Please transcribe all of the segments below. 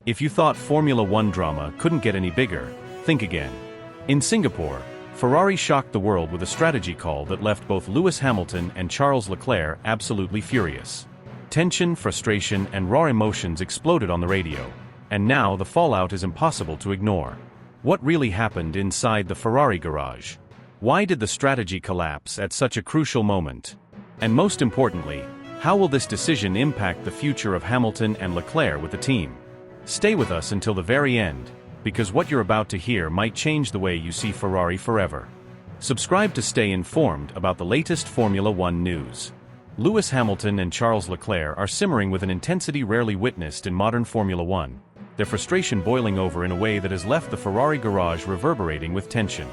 If you thought Formula One drama couldn't get any bigger, think again. In Singapore, Ferrari shocked the world with a strategy call that left both Lewis Hamilton and Charles Leclerc absolutely furious. Tension, frustration, and raw emotions exploded on the radio, and now the fallout is impossible to ignore. What really happened inside the Ferrari garage? Why did the strategy collapse at such a crucial moment? And most importantly, how will this decision impact the future of Hamilton and Leclerc with the team? Stay with us until the very end, because what you're about to hear might change the way you see Ferrari forever. Subscribe to stay informed about the latest Formula One news. Lewis Hamilton and Charles Leclerc are simmering with an intensity rarely witnessed in modern Formula One, their frustration boiling over in a way that has left the Ferrari garage reverberating with tension.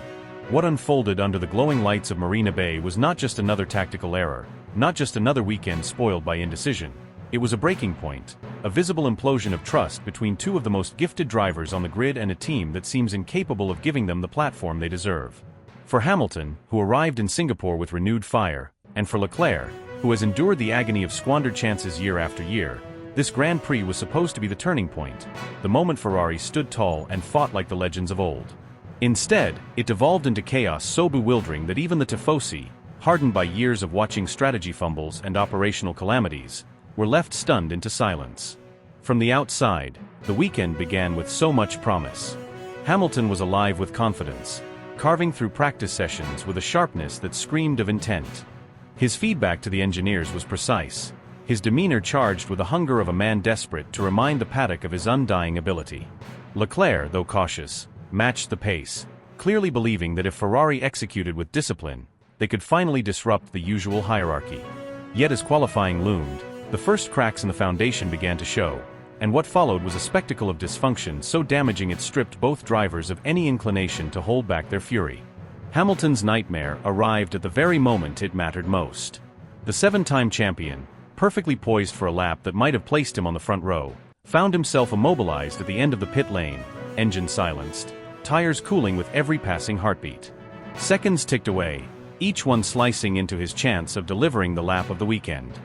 What unfolded under the glowing lights of Marina Bay was not just another tactical error, not just another weekend spoiled by indecision. It was a breaking point, a visible implosion of trust between two of the most gifted drivers on the grid and a team that seems incapable of giving them the platform they deserve. For Hamilton, who arrived in Singapore with renewed fire, and for Leclerc, who has endured the agony of squandered chances year after year, this Grand Prix was supposed to be the turning point, the moment Ferrari stood tall and fought like the legends of old. Instead, it devolved into chaos so bewildering that even the tifosi, hardened by years of watching strategy fumbles and operational calamities, were left stunned into silence. From the outside, the weekend began with so much promise. Hamilton was alive with confidence, carving through practice sessions with a sharpness that screamed of intent. His feedback to the engineers was precise, his demeanor charged with the hunger of a man desperate to remind the paddock of his undying ability. Leclerc, though cautious, matched the pace, clearly believing that if Ferrari executed with discipline, they could finally disrupt the usual hierarchy. Yet as qualifying loomed, the first cracks in the foundation began to show, and what followed was a spectacle of dysfunction so damaging it stripped both drivers of any inclination to hold back their fury. Hamilton's nightmare arrived at the very moment it mattered most. The seven-time champion, perfectly poised for a lap that might have placed him on the front row, found himself immobilized at the end of the pit lane, engine silenced, tires cooling with every passing heartbeat. Seconds ticked away, each one slicing into his chance of delivering the lap of the weekend.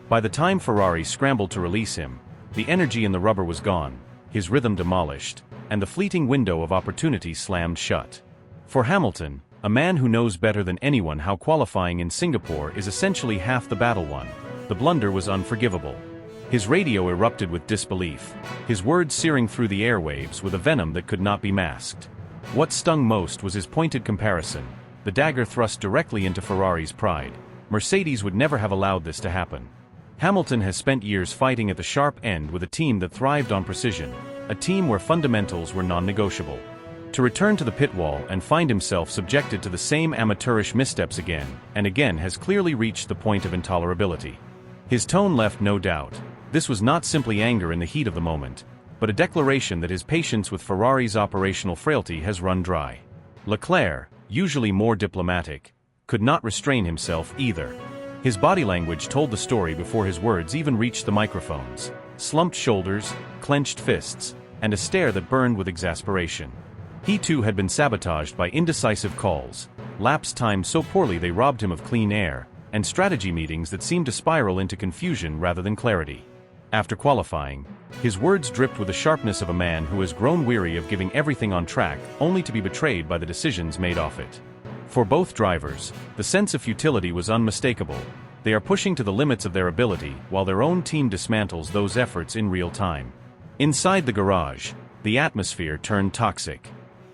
By the time Ferrari scrambled to release him, the energy in the rubber was gone, his rhythm demolished, and the fleeting window of opportunity slammed shut. For Hamilton, a man who knows better than anyone how qualifying in Singapore is essentially half the battle won, the blunder was unforgivable. His radio erupted with disbelief, his words searing through the airwaves with a venom that could not be masked. What stung most was his pointed comparison, the dagger thrust directly into Ferrari's pride. Mercedes would never have allowed this to happen. Hamilton has spent years fighting at the sharp end with a team that thrived on precision, a team where fundamentals were non-negotiable. To return to the pit wall and find himself subjected to the same amateurish missteps again and again has clearly reached the point of intolerability. His tone left no doubt. This was not simply anger in the heat of the moment, but a declaration that his patience with Ferrari's operational frailty has run dry. Leclerc, usually more diplomatic, could not restrain himself either. His body language told the story before his words even reached the microphones. Slumped shoulders, clenched fists, and a stare that burned with exasperation. He too had been sabotaged by indecisive calls, laps timed so poorly they robbed him of clean air, and strategy meetings that seemed to spiral into confusion rather than clarity. After qualifying, his words dripped with the sharpness of a man who has grown weary of giving everything on track only to be betrayed by the decisions made off it. For both drivers, the sense of futility was unmistakable. They are pushing to the limits of their ability while their own team dismantles those efforts in real time. Inside the garage, the atmosphere turned toxic.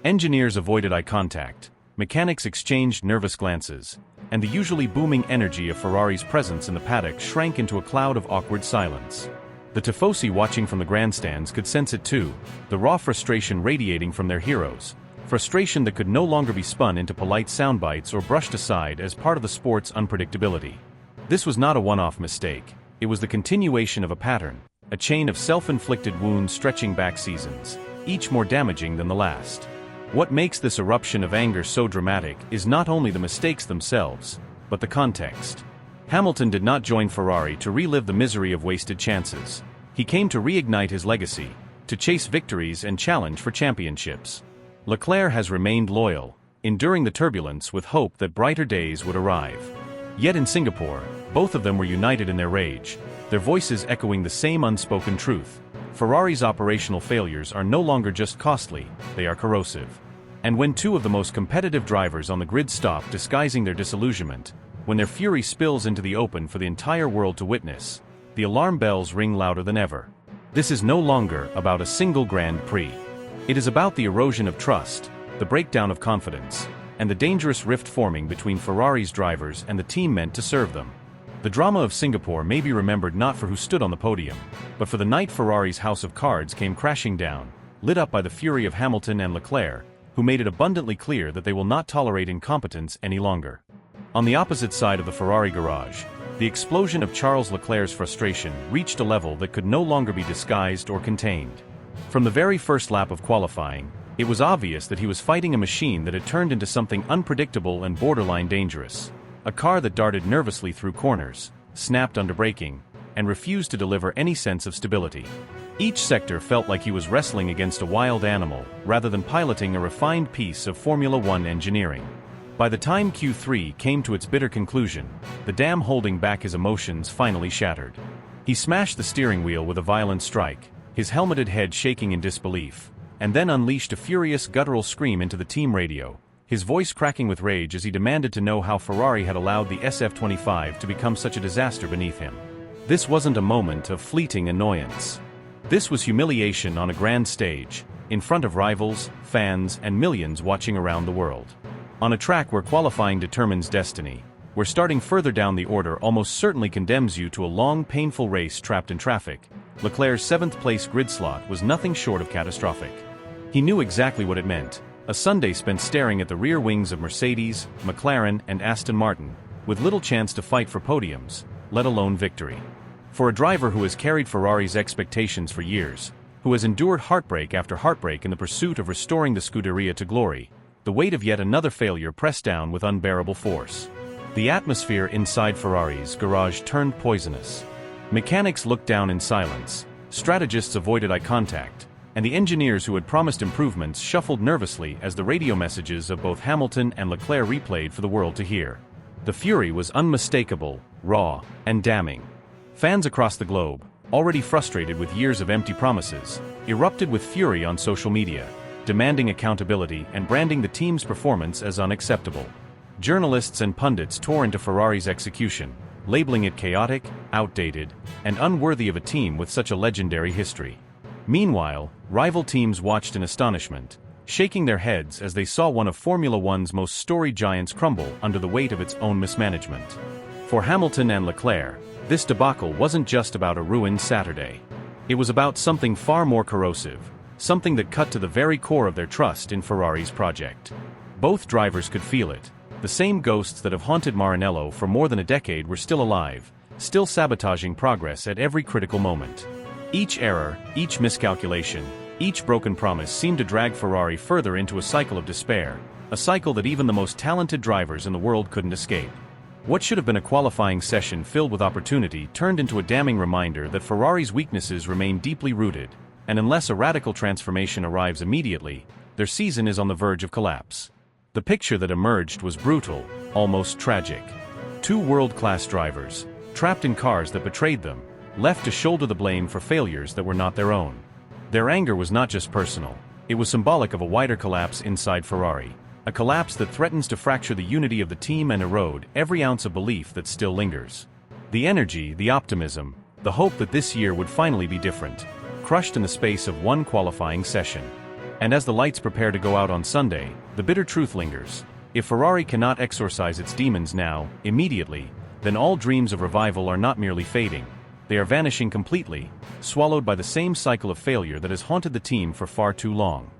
Engineers avoided eye contact, mechanics exchanged nervous glances, and the usually booming energy of Ferrari's presence in the paddock shrank into a cloud of awkward silence. The tifosi watching from the grandstands could sense it too, the raw frustration radiating from their heroes, frustration that could no longer be spun into polite soundbites or brushed aside as part of the sport's unpredictability. This was not a one-off mistake, it was the continuation of a pattern, a chain of self-inflicted wounds stretching back seasons, each more damaging than the last. What makes this eruption of anger so dramatic is not only the mistakes themselves, but the context. Hamilton did not join Ferrari to relive the misery of wasted chances. He came to reignite his legacy, to chase victories and challenge for championships. Leclerc has remained loyal, enduring the turbulence with hope that brighter days would arrive. Yet in Singapore, both of them were united in their rage, their voices echoing the same unspoken truth. Ferrari's operational failures are no longer just costly, they are corrosive. And when two of the most competitive drivers on the grid stop disguising their disillusionment, when their fury spills into the open for the entire world to witness, the alarm bells ring louder than ever. This is no longer about a single Grand Prix. It is about the erosion of trust, the breakdown of confidence, and the dangerous rift forming between Ferrari's drivers and the team meant to serve them. The drama of Singapore may be remembered not for who stood on the podium, but for the night Ferrari's house of cards came crashing down, lit up by the fury of Hamilton and Leclerc, who made it abundantly clear that they will not tolerate incompetence any longer. On the opposite side of the Ferrari garage, the explosion of Charles Leclerc's frustration reached a level that could no longer be disguised or contained. From the very first lap of qualifying, it was obvious that he was fighting a machine that had turned into something unpredictable and borderline dangerous. A car that darted nervously through corners, snapped under braking, and refused to deliver any sense of stability. Each sector felt like he was wrestling against a wild animal, rather than piloting a refined piece of Formula One engineering. By the time Q3 came to its bitter conclusion, the dam holding back his emotions finally shattered. He smashed the steering wheel with a violent strike, his helmeted head shaking in disbelief, and then unleashed a furious guttural scream into the team radio, his voice cracking with rage as he demanded to know how Ferrari had allowed the SF25 to become such a disaster beneath him. This wasn't a moment of fleeting annoyance. This was humiliation on a grand stage, in front of rivals, fans, and millions watching around the world. On a track where qualifying determines destiny, where starting further down the order almost certainly condemns you to a long, painful race trapped in traffic, Leclerc's seventh-place grid slot was nothing short of catastrophic. He knew exactly what it meant, a Sunday spent staring at the rear wings of Mercedes, McLaren, and Aston Martin, with little chance to fight for podiums, let alone victory. For a driver who has carried Ferrari's expectations for years, who has endured heartbreak after heartbreak in the pursuit of restoring the Scuderia to glory, the weight of yet another failure pressed down with unbearable force. The atmosphere inside Ferrari's garage turned poisonous. Mechanics looked down in silence, strategists avoided eye contact, and the engineers who had promised improvements shuffled nervously as the radio messages of both Hamilton and Leclerc replayed for the world to hear. The fury was unmistakable, raw, and damning. Fans across the globe, already frustrated with years of empty promises, erupted with fury on social media, demanding accountability and branding the team's performance as unacceptable. Journalists and pundits tore into Ferrari's execution, labeling it chaotic, outdated, and unworthy of a team with such a legendary history. Meanwhile, rival teams watched in astonishment, shaking their heads as they saw one of Formula One's most storied giants crumble under the weight of its own mismanagement. For Hamilton and Leclerc, this debacle wasn't just about a ruined Saturday. It was about something far more corrosive, something that cut to the very core of their trust in Ferrari's project. Both drivers could feel it. The same ghosts that have haunted Maranello for more than a decade were still alive, still sabotaging progress at every critical moment. Each error, each miscalculation, each broken promise seemed to drag Ferrari further into a cycle of despair, a cycle that even the most talented drivers in the world couldn't escape. What should have been a qualifying session filled with opportunity turned into a damning reminder that Ferrari's weaknesses remain deeply rooted, and unless a radical transformation arrives immediately, their season is on the verge of collapse. The picture that emerged was brutal, almost tragic. Two world-class drivers, trapped in cars that betrayed them, left to shoulder the blame for failures that were not their own. Their anger was not just personal, it was symbolic of a wider collapse inside Ferrari, a collapse that threatens to fracture the unity of the team and erode every ounce of belief that still lingers. The energy, the optimism, the hope that this year would finally be different, crushed in the space of one qualifying session. And as the lights prepare to go out on Sunday, the bitter truth lingers. If Ferrari cannot exorcise its demons now, immediately, then all dreams of revival are not merely fading, they are vanishing completely, swallowed by the same cycle of failure that has haunted the team for far too long.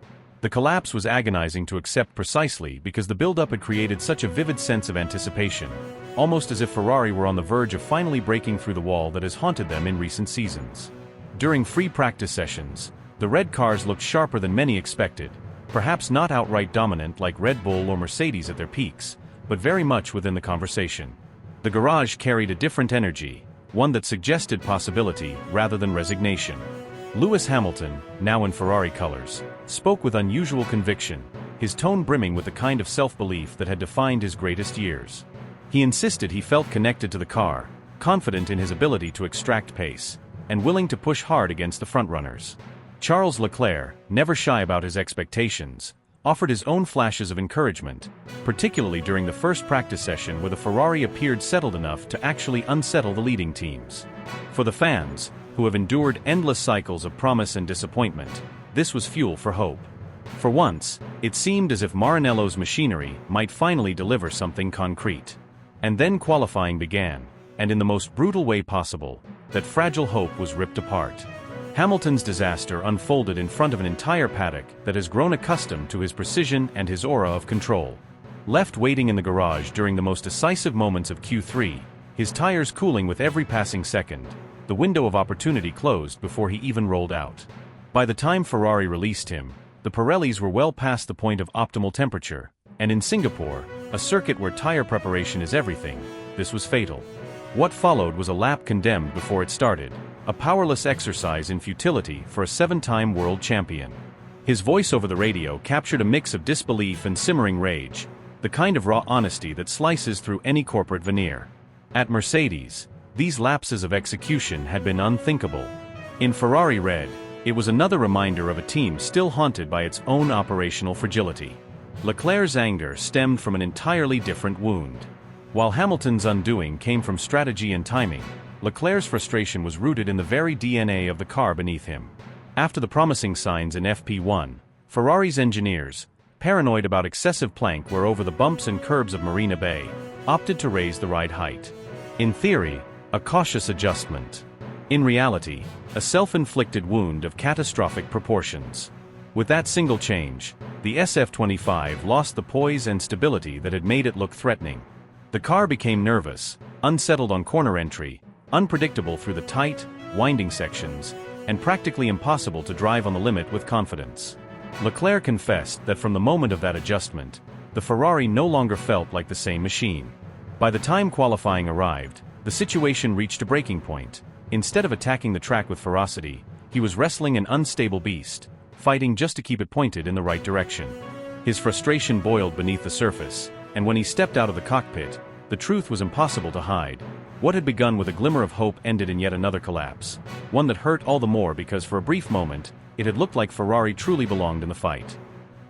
The collapse was agonizing to accept precisely because the build-up had created such a vivid sense of anticipation, almost as if Ferrari were on the verge of finally breaking through the wall that has haunted them in recent seasons. During free practice sessions, the red cars looked sharper than many expected, perhaps not outright dominant like Red Bull or Mercedes at their peaks, but very much within the conversation. The garage carried a different energy, one that suggested possibility rather than resignation. Lewis Hamilton, now in Ferrari colors, spoke with unusual conviction, his tone brimming with the kind of self-belief that had defined his greatest years. He insisted he felt connected to the car, confident in his ability to extract pace, and willing to push hard against the frontrunners. Charles Leclerc, never shy about his expectations, offered his own flashes of encouragement, particularly during the first practice session where the Ferrari appeared settled enough to actually unsettle the leading teams. For the fans, who have endured endless cycles of promise and disappointment, this was fuel for hope. For once, it seemed as if Maranello's machinery might finally deliver something concrete. And then qualifying began, and in the most brutal way possible, that fragile hope was ripped apart. Hamilton's disaster unfolded in front of an entire paddock that has grown accustomed to his precision and his aura of control. Left waiting in the garage during the most decisive moments of Q3, his tires cooling with every passing second, the window of opportunity closed before he even rolled out. By the time Ferrari released him, the Pirellis were well past the point of optimal temperature, and in Singapore, a circuit where tire preparation is everything, this was fatal. What followed was a lap condemned before it started, a powerless exercise in futility for a 7-time world champion. His voice over the radio captured a mix of disbelief and simmering rage, the kind of raw honesty that slices through any corporate veneer. At Mercedes, these lapses of execution had been unthinkable. In Ferrari Red, it was another reminder of a team still haunted by its own operational fragility. Leclerc's anger stemmed from an entirely different wound. While Hamilton's undoing came from strategy and timing, Leclerc's frustration was rooted in the very DNA of the car beneath him. After the promising signs in FP1, Ferrari's engineers, paranoid about excessive plank wear over the bumps and curbs of Marina Bay, opted to raise the ride height. In theory, a cautious adjustment. In reality, a self-inflicted wound of catastrophic proportions. With that single change, the SF25 lost the poise and stability that had made it look threatening. The car became nervous, unsettled on corner entry, unpredictable through the tight, winding sections, and practically impossible to drive on the limit with confidence. Leclerc confessed that from the moment of that adjustment, the Ferrari no longer felt like the same machine. By the time qualifying arrived, the situation reached a breaking point. Instead of attacking the track with ferocity, he was wrestling an unstable beast, fighting just to keep it pointed in the right direction. His frustration boiled beneath the surface, and when he stepped out of the cockpit, the truth was impossible to hide. What had begun with a glimmer of hope ended in yet another collapse, one that hurt all the more because for a brief moment, it had looked like Ferrari truly belonged in the fight.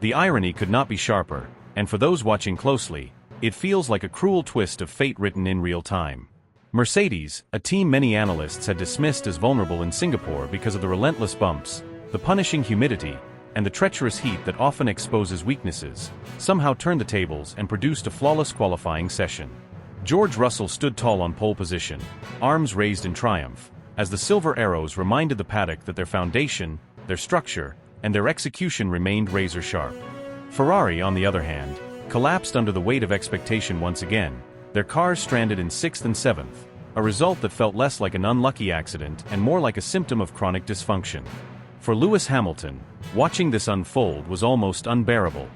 The irony could not be sharper, and for those watching closely, it feels like a cruel twist of fate written in real time. Mercedes, a team many analysts had dismissed as vulnerable in Singapore because of the relentless bumps, the punishing humidity, and the treacherous heat that often exposes weaknesses, somehow turned the tables and produced a flawless qualifying session. George Russell stood tall on pole position, arms raised in triumph, as the silver arrows reminded the paddock that their foundation, their structure, and their execution remained razor-sharp. Ferrari, on the other hand, collapsed under the weight of expectation once again, their cars stranded in 6th and 7th, a result that felt less like an unlucky accident and more like a symptom of chronic dysfunction. For Lewis Hamilton, watching this unfold was almost unbearable.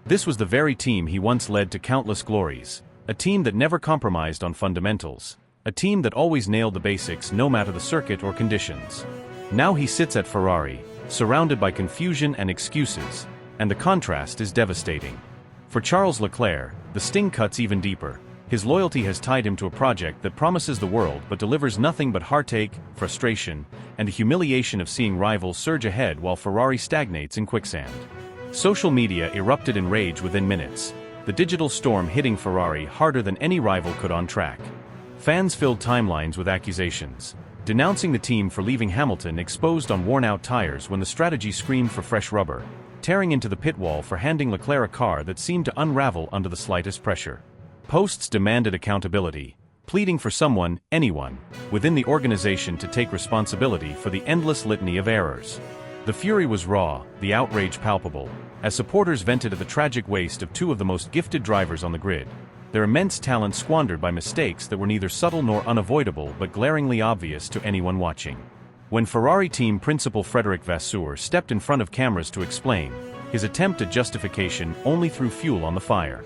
This was the very team he once led to countless glories, a team that never compromised on fundamentals, a team that always nailed the basics no matter the circuit or conditions. Now he sits at Ferrari, surrounded by confusion and excuses, and the contrast is devastating. For Charles Leclerc, the sting cuts even deeper. His loyalty has tied him to a project that promises the world but delivers nothing but heartache, frustration, and the humiliation of seeing rivals surge ahead while Ferrari stagnates in quicksand. Social media erupted in rage within minutes, the digital storm hitting Ferrari harder than any rival could on track. Fans filled timelines with accusations, denouncing the team for leaving Hamilton exposed on worn-out tires when the strategy screamed for fresh rubber, tearing into the pit wall for handing Leclerc a car that seemed to unravel under the slightest pressure. Posts demanded accountability, pleading for someone, anyone, within the organization to take responsibility for the endless litany of errors. The fury was raw, the outrage palpable, as supporters vented at the tragic waste of two of the most gifted drivers on the grid, their immense talent squandered by mistakes that were neither subtle nor unavoidable but glaringly obvious to anyone watching. When Ferrari team principal Frédéric Vasseur stepped in front of cameras to explain, his attempt at justification only threw fuel on the fire.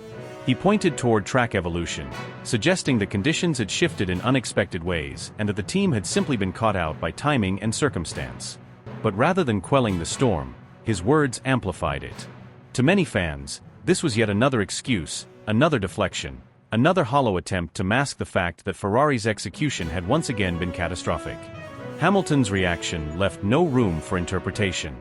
He pointed toward track evolution, suggesting that conditions had shifted in unexpected ways and that the team had simply been caught out by timing and circumstance. But rather than quelling the storm, his words amplified it. To many fans, this was yet another excuse, another deflection, another hollow attempt to mask the fact that Ferrari's execution had once again been catastrophic. Hamilton's reaction left no room for interpretation.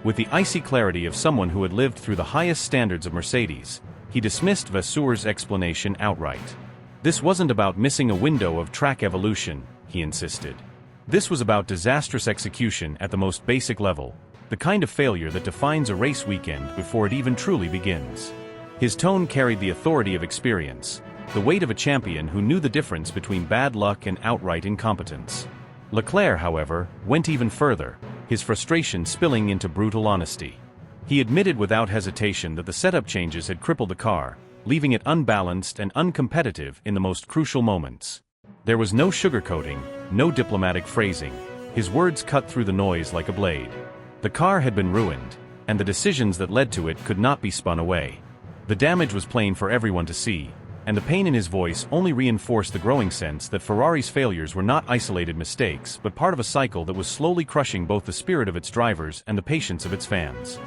With the icy clarity of someone who had lived through the highest standards of Mercedes, he dismissed Vasseur's explanation outright. This wasn't about missing a window of track evolution, he insisted. This was about disastrous execution at the most basic level, the kind of failure that defines a race weekend before it even truly begins. His tone carried the authority of experience, the weight of a champion who knew the difference between bad luck and outright incompetence. Leclerc, however, went even further, his frustration spilling into brutal honesty. He admitted without hesitation that the setup changes had crippled the car, leaving it unbalanced and uncompetitive in the most crucial moments. There was no sugarcoating, no diplomatic phrasing. His words cut through the noise like a blade. The car had been ruined, and the decisions that led to it could not be spun away. The damage was plain for everyone to see, and the pain in his voice only reinforced the growing sense that Ferrari's failures were not isolated mistakes but part of a cycle that was slowly crushing both the spirit of its drivers and the patience of its fans.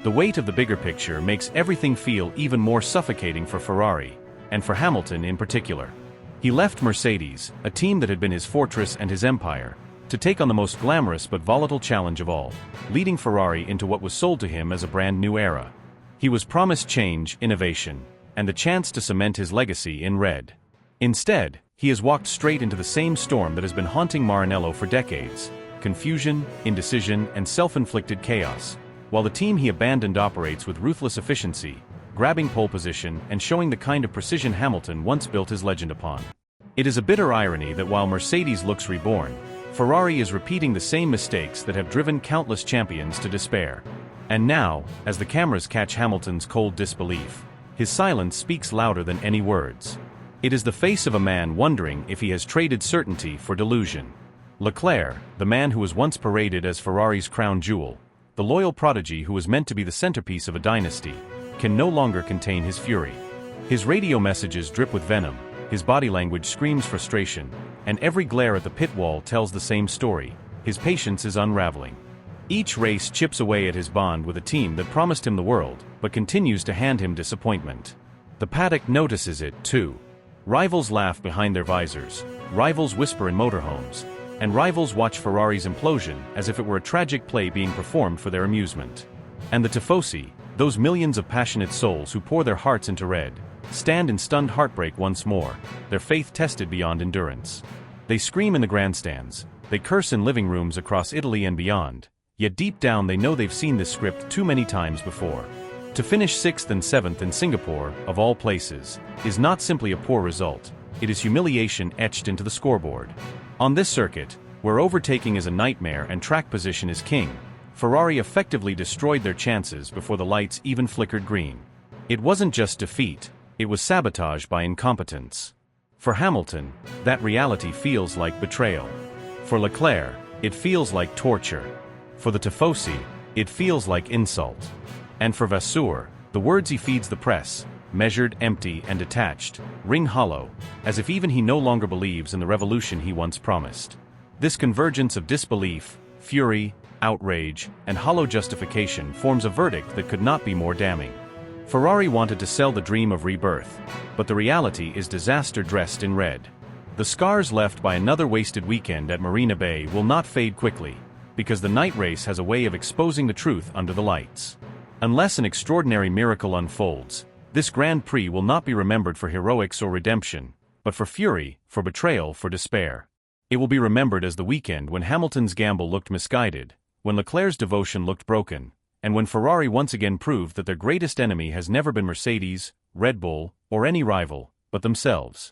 The weight of the bigger picture makes everything feel even more suffocating for Ferrari, and for Hamilton in particular. He left Mercedes, a team that had been his fortress and his empire, to take on the most glamorous but volatile challenge of all, leading Ferrari into what was sold to him as a brand new era. He was promised change, innovation, and the chance to cement his legacy in red. Instead, he has walked straight into the same storm that has been haunting Maranello for decades: confusion, indecision, and self-inflicted chaos, while the team he abandoned operates with ruthless efficiency, grabbing pole position and showing the kind of precision Hamilton once built his legend upon. It is a bitter irony that while Mercedes looks reborn, Ferrari is repeating the same mistakes that have driven countless champions to despair. And now, as the cameras catch Hamilton's cold disbelief, his silence speaks louder than any words. It is the face of a man wondering if he has traded certainty for delusion. Leclerc, the man who was once paraded as Ferrari's crown jewel, the loyal prodigy who was meant to be the centerpiece of a dynasty, can no longer contain his fury. His radio messages drip with venom, his body language screams frustration, and every glare at the pit wall tells the same story: his patience is unraveling. Each race chips away at his bond with a team that promised him the world, but continues to hand him disappointment. The paddock notices it, too. Rivals laugh behind their visors, rivals whisper in motorhomes, and rivals watch Ferrari's implosion as if it were a tragic play being performed for their amusement. And the tifosi, those millions of passionate souls who pour their hearts into red, stand in stunned heartbreak once more, their faith tested beyond endurance. They scream in the grandstands, they curse in living rooms across Italy and beyond, yet deep down they know they've seen this script too many times before. To finish 6th and 7th in Singapore, of all places, is not simply a poor result, it is humiliation etched into the scoreboard. On this circuit, where overtaking is a nightmare and track position is king, Ferrari effectively destroyed their chances before the lights even flickered green. It wasn't just defeat, it was sabotage by incompetence. For Hamilton, that reality feels like betrayal. For Leclerc, it feels like torture. For the tifosi, it feels like insult. And for Vasseur, the words he feeds the press, measured, empty, and detached, ring hollow, as if even he no longer believes in the revolution he once promised. This convergence of disbelief, fury, outrage, and hollow justification forms a verdict that could not be more damning. Ferrari wanted to sell the dream of rebirth, but the reality is disaster dressed in red. The scars left by another wasted weekend at Marina Bay will not fade quickly, because the night race has a way of exposing the truth under the lights. Unless an extraordinary miracle unfolds, this Grand Prix will not be remembered for heroics or redemption, but for fury, for betrayal, for despair. It will be remembered as the weekend when Hamilton's gamble looked misguided, when Leclerc's devotion looked broken, and when Ferrari once again proved that their greatest enemy has never been Mercedes, Red Bull, or any rival, but themselves.